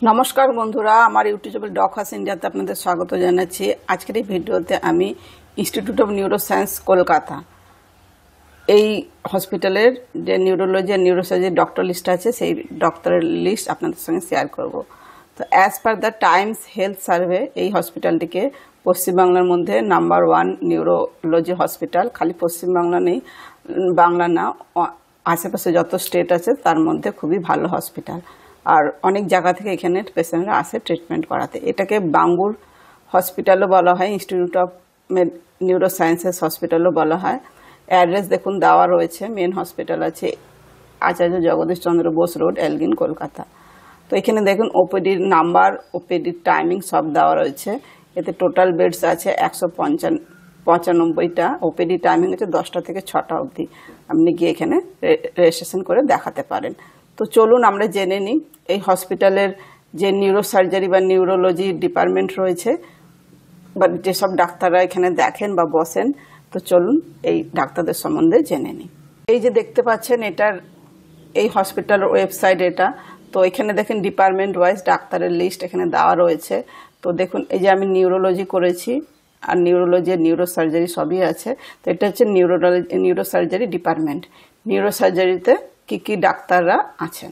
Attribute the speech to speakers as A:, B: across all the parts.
A: নমস্কার বন্ধুরা, আমার ইউটিউব ডক্টরস ইন্ডিয়াতে আপনাদের স্বাগত জানাচ্ছি। আজকের এই ভিডিওতে আমি ইনস্টিটিউট অফ নিউরোসায়েন্স কলকাতা এই হসপিটালের যে নিউরোলজি আর নিউরোসার্জারি ডক্টর লিস্ট আছে সেই ডক্টরের লিস্ট আপনাদের সঙ্গে শেয়ার করব। তো as per the Times health survey এই হসপিটালটিকে পশ্চিমবাংলার মধ্যে নাম্বার 1 নিউরোলজি হসপিটাল। খালি পশ্চিমবাংলা নেই, বাংলা না, আশেপাশে যত স্টেট আছে তার মধ্যে খুবই ভালো হসপিটাল। আর অনেক জায়গা থেকে এখানে পেশেন্টরা আসে ট্রিটমেন্ট করাতে। এটাকে বাঙ্গুর হসপিটালও বলা হয়, ইনস্টিটিউট অফ নিউরোসায়েন্সেস হসপিটালও বলা হয়। অ্যাড্রেস দেখুন দেওয়া রয়েছে। মেন হসপিটাল আছে আচার্য জগদীশ চন্দ্র বোস রোড, এলগিন, কলকাতা। তো এখানে দেখুন ওপিডির নাম্বার, ওপিডির টাইমিং সব দেওয়া রয়েছে। এতে টোটাল বেডস আছে 195টা। ওপিডি টাইমিং হচ্ছে 10টা থেকে 6টা অবধি। আপনি গিয়ে এখানে রেজিস্ট্রেশন করে দেখাতে পারেন। তো চলুন আমরা জেনে নিই এই হসপিটালের যে নিউরোসার্জারি বা নিউরোলজি ডিপার্টমেন্ট রয়েছে বা যেসব ডাক্তাররা এখানে দেখেন বা বসেন। তো চলুন এই ডাক্তারদের সম্বন্ধে জেনে নিই। এই যে দেখতে পাচ্ছেন এই হসপিটালের ওয়েবসাইট এটা। তো এখানে দেখেন ডিপার্টমেন্ট ওয়াইজ ডাক্তারের লিস্ট এখানে দেওয়া রয়েছে। তো দেখুন এই যে আমি নিউরোলজি করেছি আর নিউরোলজি আর নিউরোসার্জারি সবই আছে। তো এটা হচ্ছে নিউরোসার্জারি ডিপার্টমেন্ট। নিউরোসার্জারিতে কি কি ডাক্তাররা আছেন।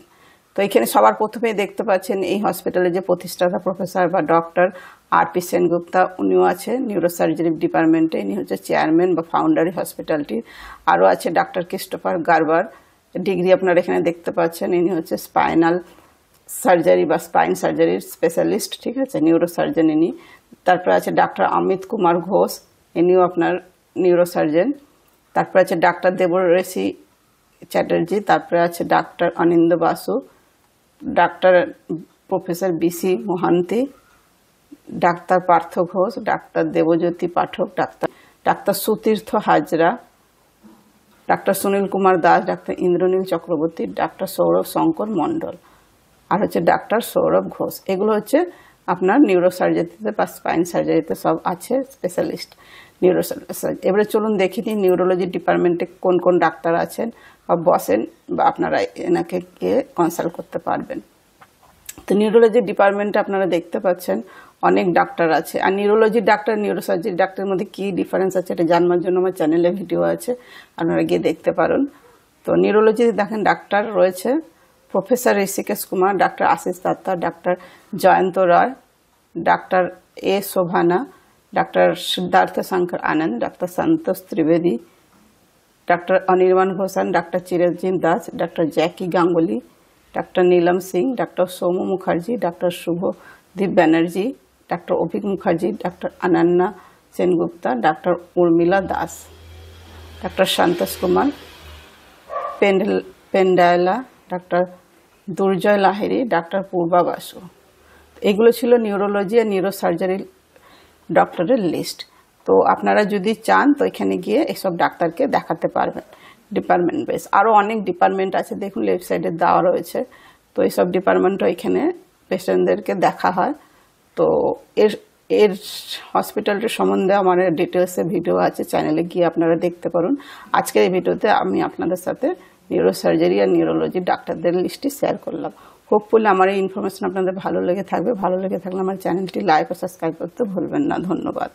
A: তো এখানে সবার প্রথমে দেখতে পাচ্ছেন এই হসপিটালে যে প্রতিষ্ঠাতা প্রফেসর বা ডক্টর আর.পি. সেনগুপ্তা, উনিও আছে নিউরোসার্জারি ডিপার্টমেন্টে। ইনি হচ্ছে চেয়ারম্যান বা ফাউন্ডার হসপিটালটির। আরও আছে ডাক্তার ক্রিস্টোফার গারবার, ডিগ্রি আপনারা এখানে দেখতে পাচ্ছেন। ইনি হচ্ছে স্পাইনাল সার্জারি বা স্পাইন সার্জারির স্পেশালিস্ট, ঠিক আছে, নিউরোসার্জন ইনি। তারপর আছে ডাক্তার অমিত কুমার ঘোষ, ইনিও আপনার নিউরোসার্জন। তারপর আছে ডাক্তার দেবরেশী চ্যাটার্জি। তারপরে আছে ডাক্তার অনিন্দ বাসু, ডাক্তার প্রফেসর বি.সি. মোহান্তি, ডাক্তার পার্থ ঘোষ, ডাক্তার দেবজ্যোতি পাঠক, ডাক্তার সুতীর্থ হাজরা, ডাক্তার সুনীল কুমার দাস, ডাক্তার ইন্দ্রনীল চক্রবর্তী, ডাক্তার সৌরভ শঙ্কর মণ্ডল, আর হচ্ছে ডাক্তার সৌরভ ঘোষ। এগুলো হচ্ছে আপনার নিউরোসার্জারিতে বা স্পাইন সার্জারিতে সব আছে স্পেশালিস্ট নিউরোসার্জারি। এবারে চলুন দেখি নিই নিউরোলজি ডিপার্টমেন্টে কোন কোন ডাক্তার আছেন বা বসেন বা আপনারা এনাকে গিয়ে কনসাল্ট করতে পারবেন। তো নিউরোলজি ডিপার্টমেন্টে আপনারা দেখতে পাচ্ছেন অনেক ডাক্তার আছে। আর নিউরোলজি ডাক্তার নিউরোসার্জারি ডাক্তারের মধ্যে কী ডিফারেন্স আছে এটা জানবার জন্য আমার চ্যানেলে ভিডিও আছে, আপনারা গিয়ে দেখতে পারেন। তো নিউরোলজি দেখেন ডাক্তার রয়েছে প্রফেসর ঋষিকেশ কুমার, ডাক্তার আশিস দত্তা, ডাক্তার জয়ন্ত রায়, ডাক্তার এ শোভানা, ডাক্তার সিদ্ধার্থ শঙ্কর আনন্দ, ডাক্তার সন্তোষ ত্রিবেদী, ডাক্তার অনির্বাণ ঘোষাল, ডাক্তার চিরঞ্জিত দাস, ডাক্তার জ্যাকি গাঙ্গুলি, ডাক্তার নীলম সিং, ডাক্তার সৌম্য মুখার্জি, ডাক্তার শুভদীপ ব্যানার্জি, ডাক্তার অভিক মুখার্জি, ডাক্তার অনন্যা সেনগুপ্তা, ডাক্তার উর্মিলা দাস, ডাক্তার সন্তোষ কুমার পেন্ডায়লা, ডাক্তার দুর্জয় লাহিড়ী, ডাক্তার পূর্বা বাসু। এগুলো ছিল নিউরোলজি আর নিউরোসার্জারি ডক্টরের লিস্ট। তো আপনারা যদি চান তো এখানে গিয়ে এইসব ডাক্তারকে দেখাতে পারবেন ডিপার্টমেন্ট বেস। আরও অনেক ডিপার্টমেন্ট আছে, দেখুন লেফট সাইডে দেওয়া রয়েছে। তো এইসব ডিপার্টমেন্টও এখানে পেশেন্টদেরকে দেখা হয়। তো এর হসপিটালটির সম্বন্ধে আমার ডিটেলসে ভিডিও আছে, চ্যানেলে গিয়ে আপনারা দেখতে পারুন। আজকের এই ভিডিওতে আমি আপনাদের সাথে নিউরোসার্জারি আর নিউরোলজি ডাক্তারদের লিস্টটি শেয়ার করলাম। হোপফুলি আমার এই ইনফরমেশন আপনাদের ভালো লেগে থাকবে। ভালো লেগে থাকলে আমার চ্যানেলটি লাইক ও সাবস্ক্রাইব করতে ভুলবেন না। ধন্যবাদ।